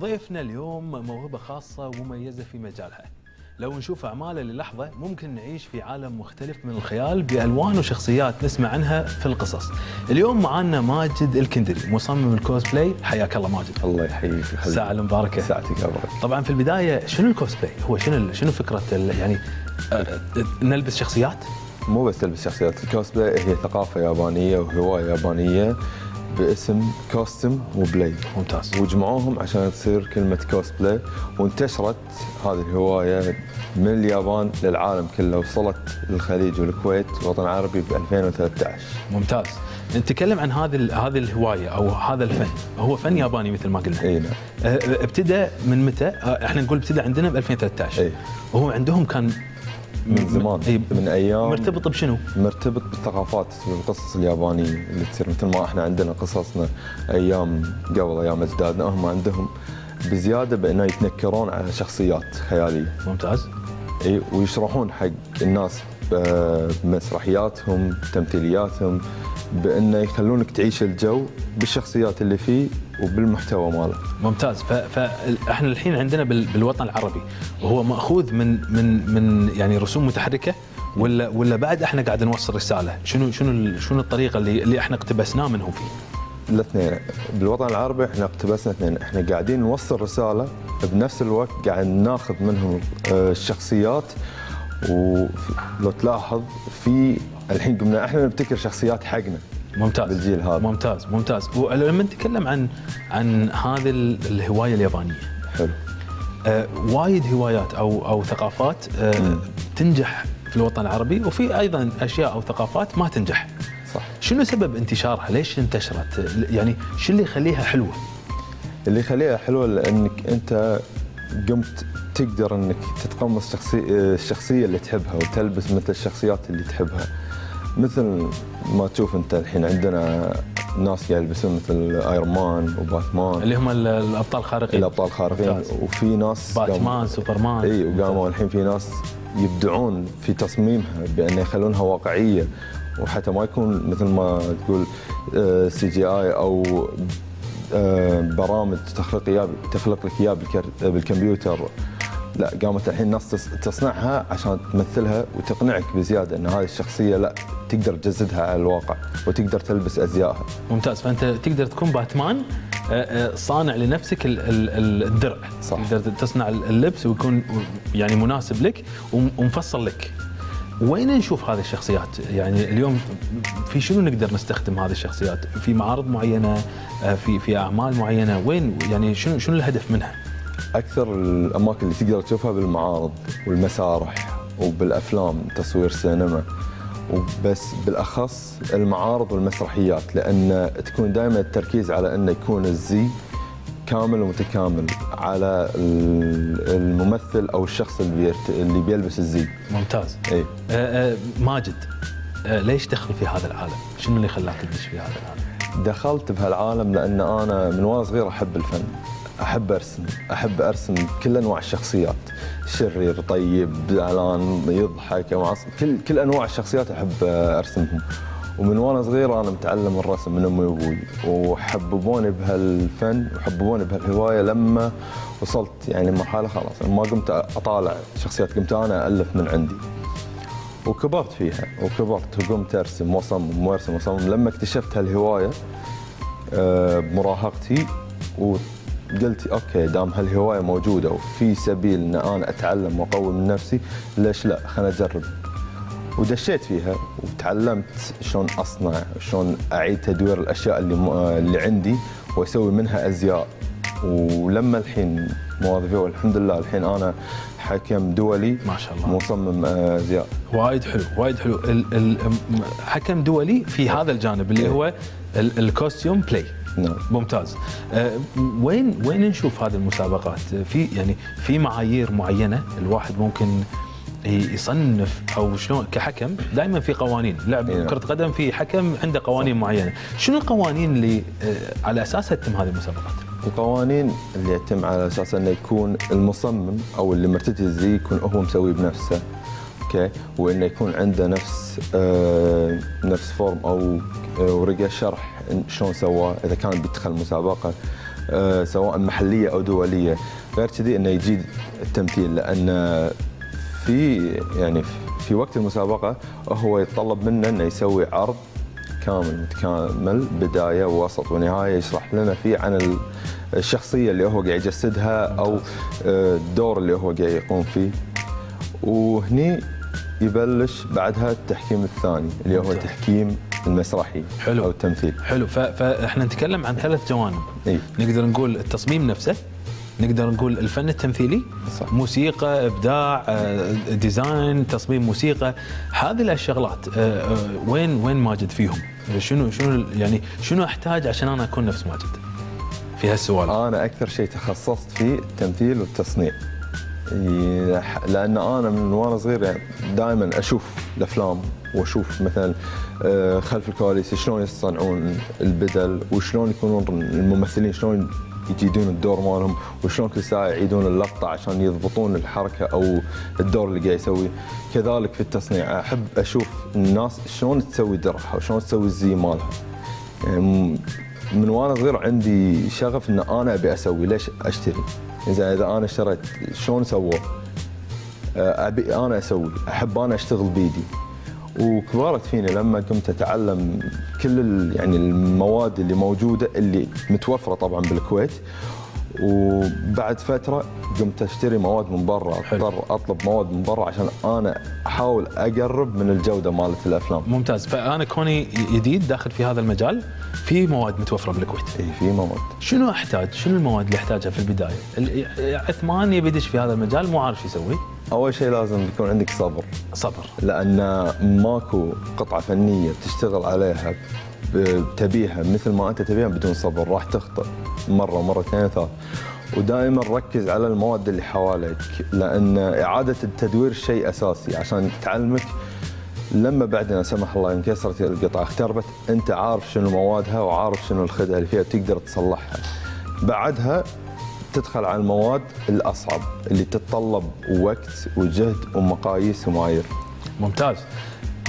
ضيفنا اليوم موهبة خاصة ومميزة في مجالها. لو نشوف أعماله للحظة ممكن نعيش في عالم مختلف من الخيال بألوان وشخصيات نسمع عنها في القصص. اليوم معنا ماجد الكندري مصمم الكوسبلاي. حياك الله ماجد. الله يحييك. الساعة المباركة. ساعتك يا بركة. طبعا في البداية شنو الكوسبلاي؟ هو شنو فكرة يعني نلبس شخصيات؟ مو بس تلبس شخصيات، الكوسبلاي هي ثقافة يابانية وهواية يابانية باسم كوستم وبلاي. ممتاز. وجمعوهم عشان تصير كلمة كوسبلاي، وانتشرت هذه الهواية من اليابان للعالم كله، وصلت للخليج والكويت والوطن العربي ب 2013. ممتاز. نتكلم عن هذه الهواية او هذا الفن، هو فن ياباني مثل ما قلنا. اي نعم. ابتدى من متى؟ احنا نقول ابتدى عندنا ب 2013. اي. وهو عندهم كان من زمان. من ايام. مرتبط بشنو؟ مرتبط بالثقافات والقصص اليابانيه اللي تصير، مثل ما احنا عندنا قصصنا ايام قبل، ايام اجدادنا، هم عندهم بزياده بانه يتنكرون على شخصيات خياليه. ممتاز. اي، ويشرحون حق الناس بمسرحياتهم تمثيلياتهم بانه يخلونك تعيش الجو بالشخصيات اللي فيه وبالمحتوى ماله. ممتاز. فاحنا الحين عندنا بالوطن العربي وهو ماخوذ من يعني رسوم متحركه ولا بعد احنا قاعد نوصل رساله؟ شنو الطريقه اللي احنا اقتبسناه منهم فيه؟ الاثنين. بالوطن العربي احنا اقتبسنا اثنين، احنا قاعدين نوصل رساله بنفس الوقت قاعد ناخذ منهم الشخصيات. ولو تلاحظ في الحين قمنا احنا نبتكر شخصيات حقنا. ممتاز. بالجيل هذا. ممتاز. ولما نتكلم عن هذه الهوايه اليابانيه. حلو. وايد هوايات او ثقافات تنجح في الوطن العربي، وفي ايضا اشياء او ثقافات ما تنجح. صح. شنو سبب انتشارها؟ ليش انتشرت؟ يعني شو اللي يخليها حلوه؟ اللي يخليها حلوه لانك انت قمت تقدر انك تتقمص الشخصيه اللي تحبها وتلبس مثل الشخصيات اللي تحبها. مثل ما تشوف انت الحين عندنا ناس قاعد يلبسون مثل ايرون مان وباتمان اللي هم الابطال الخارقين. الابطال الخارقين. وفي ناس باتمان، سوبرمان. اي، وقاموا الحين في ناس يبدعون في تصميمها بان يخلونها واقعيه، وحتى ما يكون مثل ما تقول CGI او برامج تخلق لك اياه بالكمبيوتر. لا، قامت الحين الناس تصنعها عشان تمثلها وتقنعك بزياده ان هذه الشخصيه لا تقدر تجسدها على الواقع وتقدر تلبس ازيائها. ممتاز. فانت تقدر تكون باتمان صانع لنفسك الدرع. صح. تقدر تصنع اللبس ويكون يعني مناسب لك ومفصل لك. وين نشوف هذه الشخصيات؟ يعني اليوم في شنو نقدر نستخدم هذه الشخصيات؟ في معارض معينه، في اعمال معينه، وين يعني شنو الهدف منها؟ اكثر الاماكن اللي تقدر تشوفها بالمعارض والمسارح وبالافلام، تصوير سينما، وبس بالاخص المعارض والمسرحيات، لان تكون دائما التركيز على انه يكون الزي كامل ومتكامل على الممثل او الشخص اللي بيلبس الزي. ممتاز. اي. ماجد، ليش دخل في هذا العالم؟ شنو اللي خلاك تدش في هذا العالم؟ دخلت بهالعالم لان انا من وانا صغير احب الفن، احب ارسم كل انواع الشخصيات، شرير، طيب، زعلان، يضحك، معصب، كل انواع الشخصيات احب ارسمهم. ومن وانا صغير انا متعلم الرسم من امي وابوي، وحببوني بهالفن وحببوني بهالهوايه لما وصلت يعني مرحله خلاص ما قمت اطالع شخصيات، قمت انا الف من عندي. وكبرت فيها وقمت ارسم واصمم وارسم واصمم لما اكتشفت هالهوايه بمراهقتي، وقلت اوكي دام هالهوايه موجوده وفي سبيل ان انا اتعلم واقوي من نفسي، ليش لا؟ خليني اجرب. ودشيت فيها وتعلمت شلون اصنع، شلون اعيد تدوير الاشياء اللي عندي واسوي منها ازياء. ولما الحين موظفي والحمد لله الحين انا حكم دولي ما شاء الله، مصمم ازياء. وايد حلو. حكم دولي في هذا الجانب اللي هو الكوستيوم بلاي. نعم. ممتاز. وين نشوف هذه المسابقات؟ في معايير معينه الواحد ممكن يصنف او شلون؟ كحكم دائما في قوانين لعب كرة قدم، في حكم عنده قوانين معينه. شنو القوانين اللي على اساسها تتم هذه المسابقات؟ القوانين اللي يتم على اساس انه يكون المصمم او اللي مرتدي الزي يكون هو مسويه بنفسه، اوكي، وانه يكون عنده نفس فورم او ورقه شرح شلون سواه اذا كان بيدخل مسابقه، سواء محليه او دوليه. غير كذي انه يجيد التمثيل، لان في وقت المسابقه هو يتطلب منه انه يسوي عرض كامل متكامل، بدايه ووسط ونهايه، يشرح لنا فيه عن الشخصيه اللي هو قاعد يجسدها او الدور اللي هو قاعد يقوم فيه. وهني يبلش بعدها التحكيم الثاني اللي هو التحكيم المسرحي. حلو. او التمثيل. حلو. فاحنا نتكلم عن 3 جوانب. إيه؟ نقدر نقول التصميم نفسه، نقدر نقول الفن التمثيلي، صح. موسيقى، ابداع، ديزاين، تصميم موسيقى، هذه الشغلات وين ماجد فيهم؟ شنو احتاج عشان انا اكون نفس ماجد في هالسؤال؟ انا اكثر شيء تخصصت فيه التمثيل والتصنيع، لان انا من وانا صغير يعني دائما اشوف الافلام واشوف مثلا خلف الكواليس شلون يصنعون البدل، وشلون يكونون الممثلين شلون يجيدون الدور مالهم، وشلون كل ساعه يعيدون اللقطه عشان يضبطون الحركه او الدور اللي قاعد يسويه. كذلك في التصنيع احب اشوف الناس شلون تسوي درعها وشلون تسوي الزي مالها. يعني من وانا صغير عندي شغف ان انا ابي اسوي، ليش اشتري؟ اذا انا اشتريت شلون سووه؟ ابي انا اسوي، احب انا اشتغل بيدي. وكبرت فيني لما قمت اتعلم كل يعني المواد اللي موجوده اللي متوفره طبعا بالكويت، وبعد فتره قمت اشتري مواد من برا، اضطر اطلب مواد من برا عشان انا احاول اقرب من الجوده مالت الافلام. ممتاز. فانا كوني جديد داخل في هذا المجال، في مواد متوفره بالكويت. اي في مواد. شنو احتاج؟ شنو المواد اللي احتاجها في البدايه؟ عثمان يبي يدش في هذا المجال مو عارف يسوي. اول شيء لازم يكون عندك صبر، لان ماكو قطعه فنيه تشتغل عليها تبيها مثل ما انت تبيها بدون صبر، راح تخطئ مره ومرتين وثلاث. ودائما ركز على المواد اللي حواليك، لان اعاده التدوير شيء اساسي عشان تعلمك لما بعدين لا سمح الله انكسرت القطعه اختربت، انت عارف شنو موادها وعارف شنو الخدع اللي فيها تقدر تصلحها. بعدها تدخل على المواد الاصعب اللي تتطلب وقت وجهد ومقاييس ومعايير. ممتاز.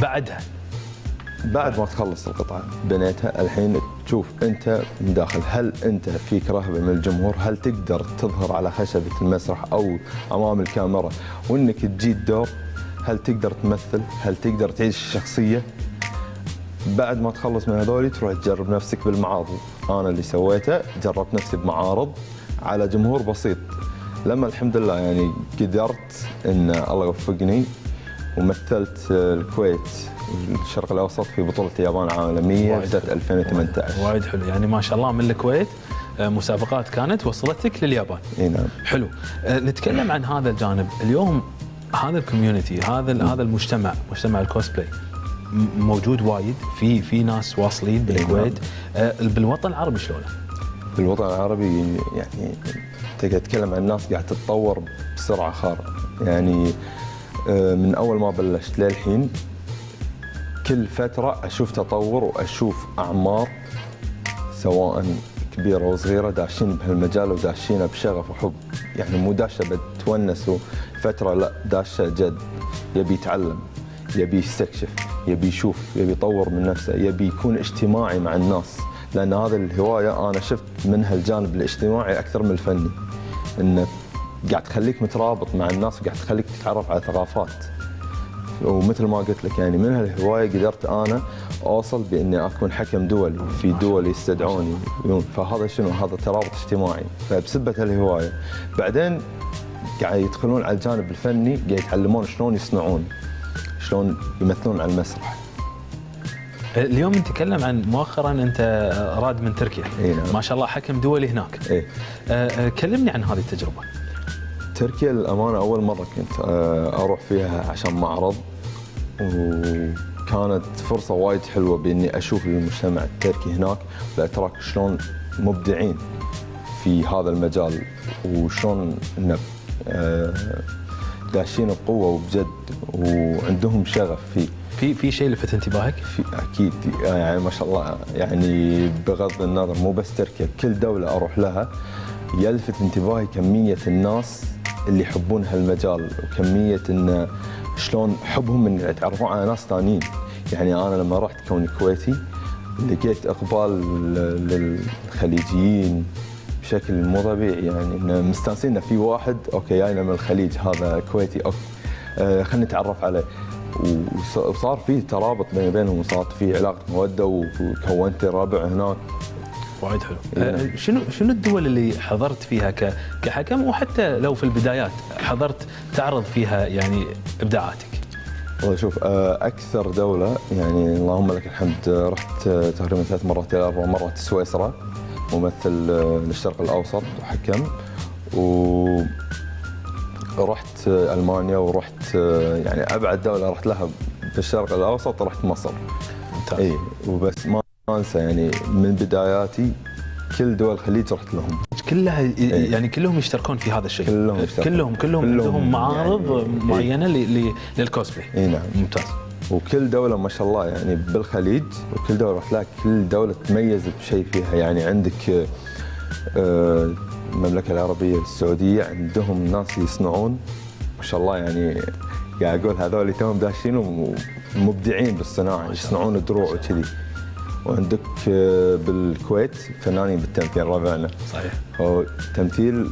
بعد ما تخلص القطعه بنيتها، الحين تشوف انت من داخل هل انت فيك رهبه من الجمهور، هل تقدر تظهر على خشبه المسرح او امام الكاميرا وانك تجيد دور، هل تقدر تمثل، هل تقدر تعيش الشخصيه. بعد ما تخلص من هذول تروح تجرب نفسك بالمعارض. انا اللي سويته جربت نفسي بمعارض على جمهور بسيط، لما الحمد لله يعني قدرت ان الله يوفقني ومثلت الكويت والشرق الاوسط في بطوله اليابان العالميه سنه 2018. وايد حلو، يعني ما شاء الله من الكويت مسابقات كانت وصلتك لليابان. اي نعم. حلو. نتكلم عن هذا الجانب اليوم. هذا الكوميونتي، هذا المجتمع، مجتمع الكوسبلاي موجود وايد، في ناس واصلين بالكويت. بالوطن العربي شلونه؟ بالوطن العربي يعني تقدر تتكلم عن الناس قاعد تتطور بسرعه خارقه، يعني من اول ما بلشت للحين كل فتره اشوف تطور واشوف اعمار سواء كبيره وصغيره داشين بهالمجال وداشينه بشغف وحب، يعني مو داشه بتونس فتره، لا داشه جد، يبي يتعلم، يبي يستكشف، يبي يشوف، يبي يطور من نفسه، يبي يكون اجتماعي مع الناس، لان هذه الهوايه انا شفت منها الجانب الاجتماعي اكثر من الفني، انه قاعد تخليك مترابط مع الناس وقاعد تخليك تتعرف على ثقافات. ومثل ما قلت لك يعني من هالهوايه قدرت انا اوصل باني اكون حكم دولي في دول يستدعوني، فهذا شنو؟ هذا ترابط اجتماعي. فبسبه هالهوايه بعدين قاعد يدخلون على الجانب الفني، قاعد يتعلمون شلون يصنعون، شلون يمثلون على المسرح. اليوم نتكلم عن مؤخرا انت راد من تركيا. نعم. ما شاء الله حكم دولي هناك. كلمني عن هذه التجربه. تركيا الامانه اول مره كنت اروح فيها عشان معرض، وكانت فرصه وايد حلوه باني اشوف المجتمع التركي هناك والاتراك شلون مبدعين في هذا المجال، وشلون داشين بقوه وبجد وعندهم شغف فيه. في شيء لفت انتباهك؟ في اكيد، يعني ما شاء الله، يعني بغض النظر مو بس تركيا، كل دوله اروح لها يلفت انتباهي كميه الناس اللي يحبون هالمجال، وكميه انه شلون حبهم ان يتعرفون على ناس ثانيين. يعني انا لما رحت كوني كويتي لقيت اقبال للخليجيين بشكل مو طبيعي، يعني إن مستانسين إن في واحد اوكي جاينا من الخليج، هذا كويتي خلينا نتعرف عليه، وصار في ترابط بيني وبينهم، وصارت في علاقه موده، وكونت ربع هناك. وايد حلو. شنو الدول اللي حضرت فيها كحكم، وحتى لو في البدايات حضرت تعرض فيها يعني ابداعاتك؟ والله شوف، اكثر دوله يعني اللهم لك الحمد رحت تقريبا 3 مرات الى 4 مرات سويسرا، ممثل للشرق الاوسط وحكم، ورحت المانيا، ورحت يعني ابعد دوله رحت لها في الشرق الاوسط رحت مصر. ممتاز. اي وبس ما انسى يعني من بداياتي كل دول الخليج رحت لهم كلها، يعني كلهم يشتركون في هذا الشيء. كلهم عندهم معارض يعني معينه للكوسبلاي. اي نعم. ممتاز. وكل دوله ما شاء الله يعني بالخليج، وكل دوله رحت لها كل دوله تميزت بشيء فيها. يعني عندك المملكه العربيه السعوديه عندهم ناس يصنعون ما شاء الله، يعني قاعد اقول هذول توهم داشين ومبدعين بالصناعه، يصنعون دروع وكذي. وعندك بالكويت فنانين بالتمثيل ربعنا. صحيح. هو تمثيل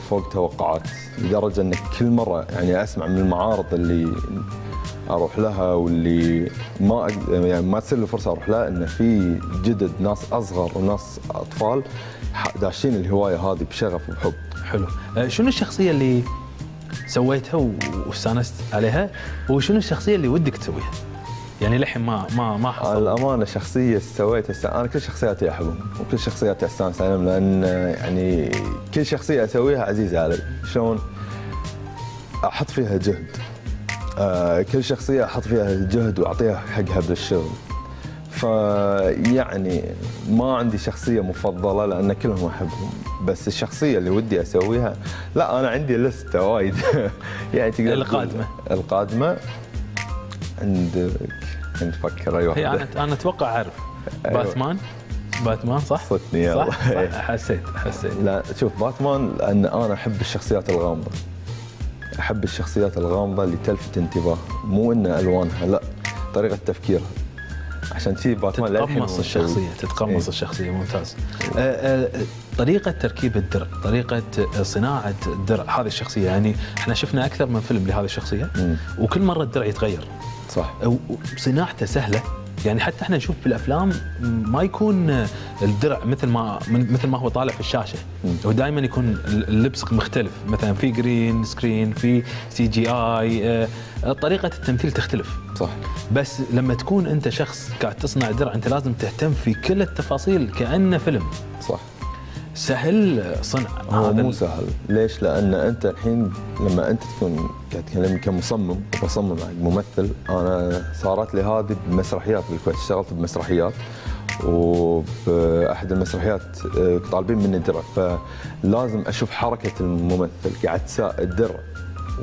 فوق توقعات، لدرجه ان كل مره يعني اسمع من المعارض اللي اروح لها واللي ما تصير لي فرصه اروح لها، ان في جدد ناس اصغر وناس اطفال داشين الهوايه هذه بشغف وبحب. حلو. شنو الشخصيه اللي سويتها واستانست عليها، وشنو الشخصيه اللي ودك تسويها؟ يعني للحين ما حصل. الامانه شخصيه سويتها، انا كل شخصياتي احبهم وكل شخصياتي استانس عليهم، لان يعني كل شخصيه اسويها عزيزه علي. شلون احط فيها جهد، كل شخصيه احط فيها جهد واعطيها حقها بالشغل. فيعني ما عندي شخصيه مفضله لان كلهم احبهم، بس الشخصيه اللي ودي اسويها لا انا عندي لسته وايد. يعني تقدر القادمه عندك نفكر. اي واحده. هي انا اتوقع اعرف. أيوة. باتمان صح؟ صدقني يلا. صح؟ حسيت. لا شوف، باتمان لان انا احب الشخصيات الغامضه. احب الشخصيات الغامضه اللي تلفت انتباه، مو ان الوانها، لا طريقه تفكيرها. عشان شي باتمان تتقمص الشخصيه. ممتاز. طريقه تركيب الدرع، طريقه صناعه الدرع هذه الشخصيه، يعني احنا شفنا اكثر من فيلم لهذه الشخصيه وكل مره الدرع يتغير. صح. وصناعته سهله، يعني حتى احنا نشوف بالافلام ما يكون الدرع مثل ما هو طالع في الشاشه، ودائما يكون اللبس مختلف، مثلا في جرين سكرين، في CGI، طريقه التمثيل تختلف. صح. بس لما تكون انت شخص قاعد تصنع درع، انت لازم تهتم في كل التفاصيل كانه فيلم. صح. سهل صنع هذا؟ مو سهل. ليش؟ لان انت الحين لما انت تكون قاعد تتكلم كمصمم وبصمم حق ممثل، انا صارت لي هذه بمسرحيات بالكويت، اشتغلت بمسرحيات، وباحد المسرحيات طالبين مني درع، فلازم اشوف حركه الممثل قاعد الدرع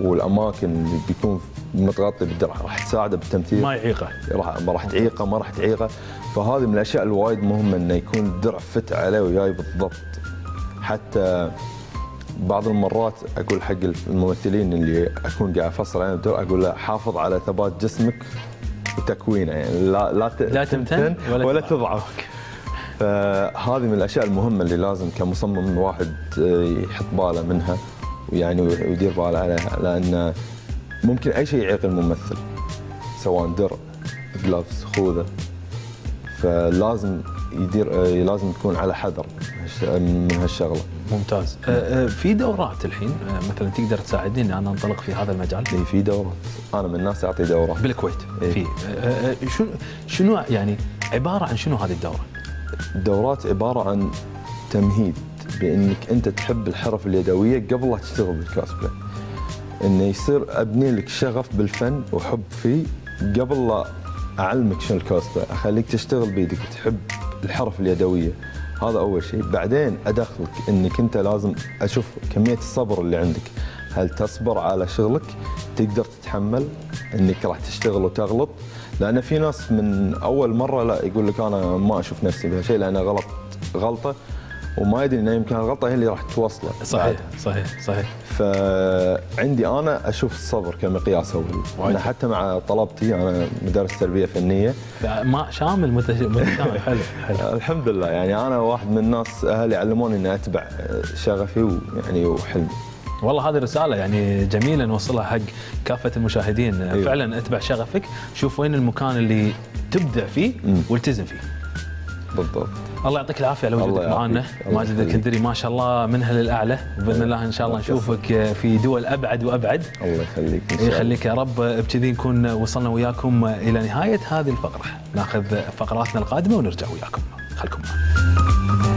والاماكن اللي بيكون متغطي بالدرع راح تساعده بالتمثيل، ما يعيقه، راح تعيقه، ما راح تعيقه. فهذه من الاشياء الوايد مهمه انه يكون الدرع فت عليه وياي بالضبط. حتى بعض المرات اقول حق الممثلين اللي اكون قاعد افصل عليهم الدرع، اقول له حافظ على ثبات جسمك وتكوينه، يعني لا تمتن ولا تضعف. فهذه من الاشياء المهمه اللي لازم كمصمم الواحد يحط باله منها، ويعني ويدير باله عليها، لان ممكن اي شيء يعيق الممثل، سواء درع، جلافز، خوذه. فلازم لازم يكون على حذر من هالشغله. ممتاز. في دورات الحين مثلا تقدر تساعدني ان انا انطلق في هذا المجال؟ اي في دورات، انا من الناس اعطي دورات بالكويت. في شنو يعني عباره عن شنو هذه الدوره؟ الدورات عباره عن تمهيد بانك انت تحب الحرف اليدويه قبل لا تشتغل بالكوسبلاي، انه يصير ابني لك شغف بالفن وحب فيه قبل لا اعلمك شنو الكوسبلاي، اخليك تشتغل بيدك وتحب الحرف اليدويه. هذا اول شيء. بعدين ادخلك انك انت لازم اشوف كميه الصبر اللي عندك، هل تصبر على شغلك، تقدر تتحمل انك راح تشتغل وتغلط، لان في ناس من اول مره لا يقول لك انا ما اشوف نفسي بهالشيء لانه غلطه وما يدري انه يمكن الغلطه هي اللي راح توصله. صحيح صحيح صحيح. فعندي انا اشوف الصبر كمقياس اول. انا حتى مع طلبتي انا مدرس تربيه فنيه. ما شامل متشامل. حلو حلو. الحمد لله، يعني انا واحد من الناس اهلي علموني اني اتبع شغفي ويعني وحلمي. والله هذه رسالة يعني جميلة نوصلها حق كافة المشاهدين. أيوه. فعلا اتبع شغفك، شوف وين المكان اللي تبدع فيه والتزم فيه. بالضبط. الله يعطيك العافية على وجودك معنا ماجد الكندري، ما شاء الله منها للأعلى، وبإذن الله إن شاء الله نشوفك في دول أبعد وأبعد. الله يخليك. يخليك يا رب. بكذي نكون وصلنا وياكم إلى نهاية هذه الفقرة، ناخذ فقراتنا القادمة ونرجع وياكم، خلكم معنا.